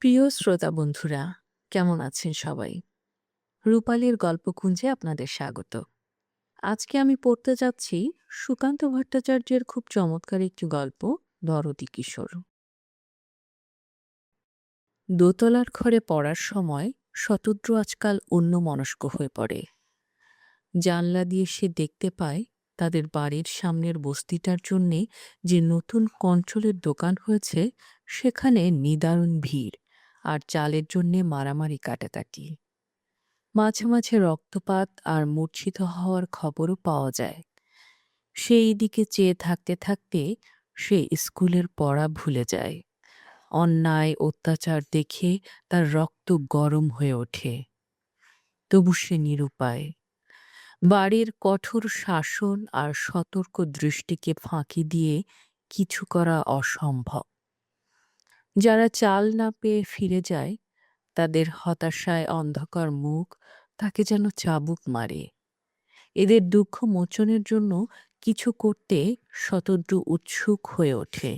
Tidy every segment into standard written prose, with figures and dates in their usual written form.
প্রিয় শ্রোতা বন্ধুরা, কেমন আছেন সবাই? রূপালীর গল্পকুঞ্জে আপনাদের স্বাগত। আজকে আমি পড়তে যাচ্ছি সুকান্ত ভট্টাচার্যের খুব চমৎকার একটি গল্প, দরদী কিশোর। দোতলার ঘরে পড়ার সময় শতদ্রু আজকাল অন্যমনস্ক হয়ে পড়ে। জানলা দিয়ে সে দেখতে পায় তাদের বাড়ির সামনের বস্তিটার জন্যে যে নতুন কন্ট্রোলের দোকান হয়েছে, সেখানে নিদারুণ ভিড় আর চালের জন্যে মারামারি কাটাকাটি। মাঝে মাঝে রক্তপাত আর মূর্ছিত হওয়ার খবরও পাওয়া যায়। সেই দিকে চেয়ে থাকতে থাকতে সে স্কুলের পড়া ভুলে যায়। অন্যায় অত্যাচার দেখে তার রক্ত গরম হয়ে ওঠে। তবু সে নিরুপায়। বাড়ির কঠোর শাসন আর সতর্ক দৃষ্টিকে ফাঁকি দিয়ে কিছু করা অসম্ভব। যারা চাল না পেয়ে ফিরে যায়, তাদের হতাশায় অন্ধকার মুখ তাকে যেন চাবুক মারে। এদের দুঃখ মোচনের জন্য কিছু করতে শতদ্রু উৎসুক হয়ে ওঠে,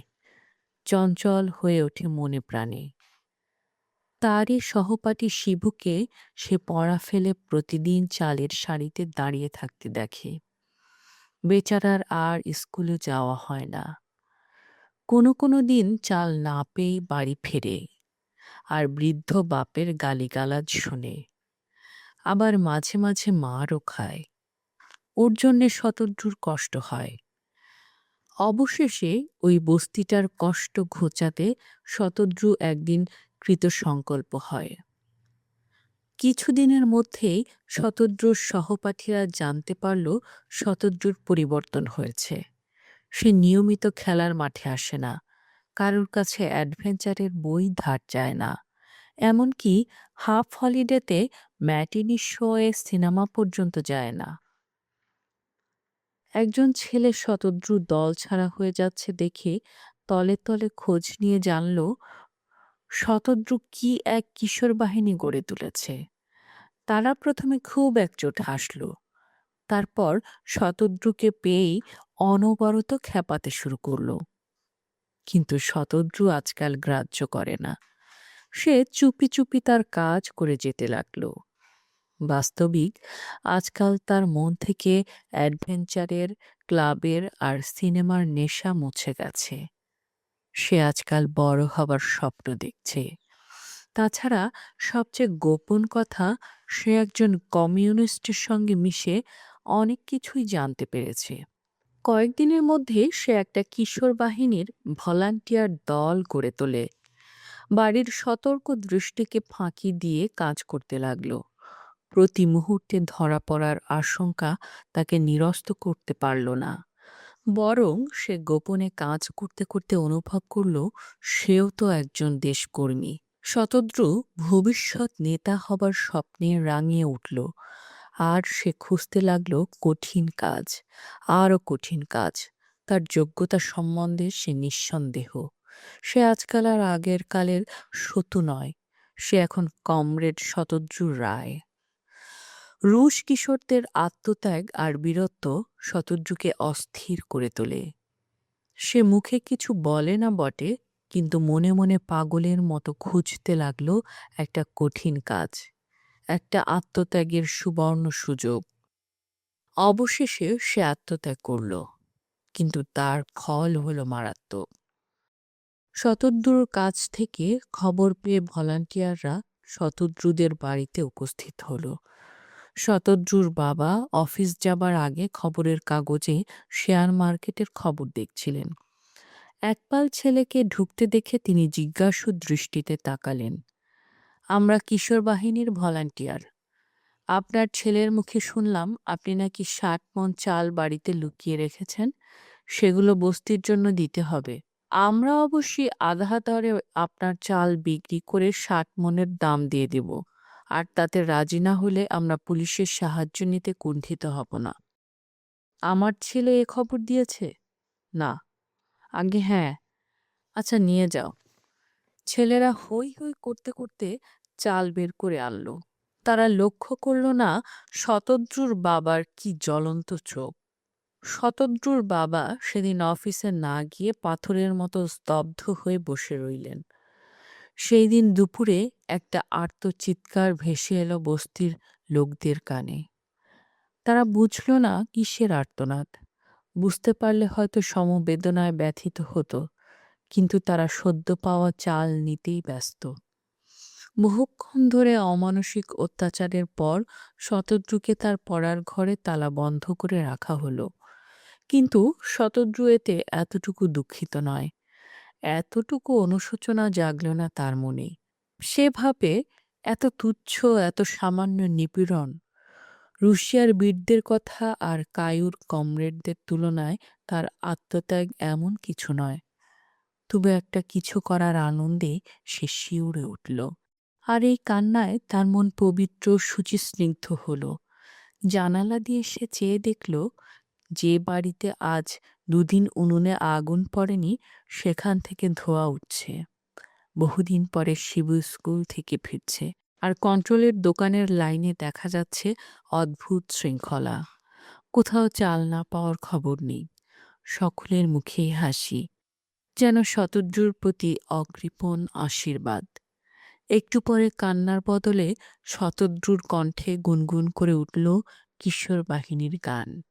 চঞ্চল হয়ে ওঠে মনে প্রাণে। তারই সহপাঠী শিবুকে সে পড়া ফেলে প্রতিদিন চালের সারিতে দাঁড়িয়ে থাকতে দেখে। বেচারার আর স্কুলে যাওয়া হয় না। কোনো কোনো দিন চাল না পেয়ে বাড়ি ফেরে, আর বৃদ্ধ বাপের গালিগালাজ শোনে। আবার মাঝে মাঝে মারও খায়। ওর জন্যে শতদ্রুর কষ্ট হয়। অবশেষে ওই বস্তিটার কষ্ট ঘোচাতে শতদ্রু একদিন কৃতসংকল্প হয়। কিছুদিনের মধ্যেই শতদ্রুর সহপাঠীরা জানতে পারল শতদ্রুর পরিবর্তন হয়েছে। সে নিয়মিত খেলার মাঠে আসে না, কারোর কাছে অ্যাডভেঞ্চারের বই ধার চায় না, এমনকি হাফ হলিডেতে ম্যাটিনি শোয়ে সিনেমা পর্যন্ত যায় না। একজন ছেলে শতদ্রু দল ছাড়া হয়ে যাচ্ছে দেখে তলে তলে খোঁজ নিয়ে জানল শতদ্রু কি এক কিশোর বাহিনী গড়ে তুলেছে। তারা প্রথমে খুব একচোট হাসল, তারপর শতদ্রুকে পেয়েই অনবরত খেপাতে শুরু করলো। কিন্তু শতদ্রু আজকাল গ্রাহ্য করে না। সে চুপি চুপি তার কাজ করে যেতে লাগলো। বাস্তবিক আজকাল তার মন থেকে অ্যাডভেঞ্চারের, ক্লাবের আর সিনেমার নেশা মুছে গেছে। সে আজকাল বড় হবার স্বপ্ন দেখছে। তাছাড়া সবচেয়ে গোপন কথা, সে একজন কমিউনিস্টের সঙ্গে মিশে অনেক কিছুই জানতে পেরেছে। কয়েকদিনের মধ্যে সে একটা কিশোর বাহিনীর ভলান্টিয়ার দল গড়ে তোলে। বাড়ির সতর্ক দৃষ্টিকে ফাঁকি দিয়ে কাজ করতে লাগলো। প্রতি মুহূর্তে ধরা পড়ার আশঙ্কা তাকে নিরস্ত করতে পারল না। বরং সে গোপনে কাজ করতে করতে অনুভব করল সেও তো একজন দেশকর্মী। শতদ্রু ভবিষ্যৎ নেতা হবার স্বপ্নে রাঙিয়ে উঠল। আর সে খুঁজতে লাগলো কঠিন কাজ, আরও কঠিন কাজ। তার যোগ্যতা সম্বন্ধে সে নিঃসন্দেহ। সে আজকাল আর আগের কালের সতু নয়। সে এখন কমরেড শতদ্রু রায়। রুশ কিশোরদের আত্মত্যাগ আর বীরত্ব শতদ্রুকে অস্থির করে তোলে। সে মুখে কিছু বলে না বটে, কিন্তু মনে মনে পাগলের মতো খুঁজতে লাগলো একটা কঠিন কাজ, একটা আত্মত্যাগের সুবর্ণ সুযোগ। অবশেষে সে আত্মত্যাগ করল, কিন্তু তার ফল হলো মারাত্মক। শতদ্রুর কাছ থেকে খবর পেয়ে ভলান্টিয়াররা শতদ্রুদের বাড়িতে উপস্থিত হলো। শতদ্রুর বাবা অফিস যাবার আগে খবরের কাগজে শেয়ার মার্কেটের খবর দেখছিলেন। একপাল ছেলেকে ঢুকতে দেখে তিনি জিজ্ঞাসু দৃষ্টিতে তাকালেন। আমরা কিশোর বাহিনীর ভলান্টিয়ার। আপনার ছেলের মুখে শুনলাম আপনি নাকি ৬০ মণ চাল বাড়িতে লুকিয়ে রেখেছেন। সেগুলো বস্তির জন্য দিতে হবে। আমরা অবশ্যই আধা দরে আপনার চাল বিক্রি করে ৬০ মণের দাম দিয়ে দেব, আর তাতে রাজি না হলে আমরা পুলিশের সাহায্য নিতে কুণ্ঠিত হব না। আমার ছেলে এ খবর দিয়েছে? না। আগে হ্যাঁ। আচ্ছা, নিয়ে যাও। ছেলেরা হৈ হৈ করতে করতে চাল বের করে আনলো। তারা লক্ষ্য করল না শতদ্রুর বাবার কি জ্বলন্ত চোখ। শতদ্রুর বাবা সেদিন অফিসে না গিয়ে পাথরের মতো স্তব্ধ হয়ে বসে রইলেন। সেই দিন দুপুরে একটা আর্তচিৎকার ভেসে এলো বস্তির লোকদের কানে। তারা বুঝল না কিসের আর্তনাদ। বুঝতে পারলে হয়তো সমবেদনায় ব্যথিত হতো, কিন্তু তারা সদ্য পাওয়া চাল নিতেই ব্যস্ত। বহুক্ষণ ধরে অমানসিক অত্যাচারের পর শতদ্রুকে তার পড়ার ঘরে তালা বন্ধ করে রাখা হলো। কিন্তু শতদ্রু এতে এতটুকু দুঃখিত নয়, এতটুকু অনুশোচনা জাগল না তার মনে। সে ভাবে, এত তুচ্ছ, এত সামান্য নিপীড়ন রুশিয়ার বীরদের কথা আর কায়ুর কমরেডদের তুলনায় তার আত্মত্যাগ এমন কিছু নয়। তবু একটা কিছু করার আনন্দে সে শিউরে উঠল। আর এই কান্নায় তার মন পবিত্র শুচিস্নিগ্ধ হল। জানালা দিয়ে সে চেয়ে দেখল, যে বাড়িতে আজ দুদিন উনুনে আগুন পড়েনি সেখান থেকে ধোঁয়া উঠছে। বহুদিন পরে শিবু স্কুল থেকে ফিরছে, আর কন্ট্রোলের দোকানের লাইনে দেখা যাচ্ছে অদ্ভুত শৃঙ্খলা। কোথাও চাল না পাওয়ার খবর নেই, সকলের মুখেই হাসি, যেন শতদ্রুর প্রতি অকৃপণ আশীর্বাদ। একটু পরে কান্নার বদলে শতদ্রুর কণ্ঠে গুনগুন করে উঠল কিশোর বাহিনীর গান।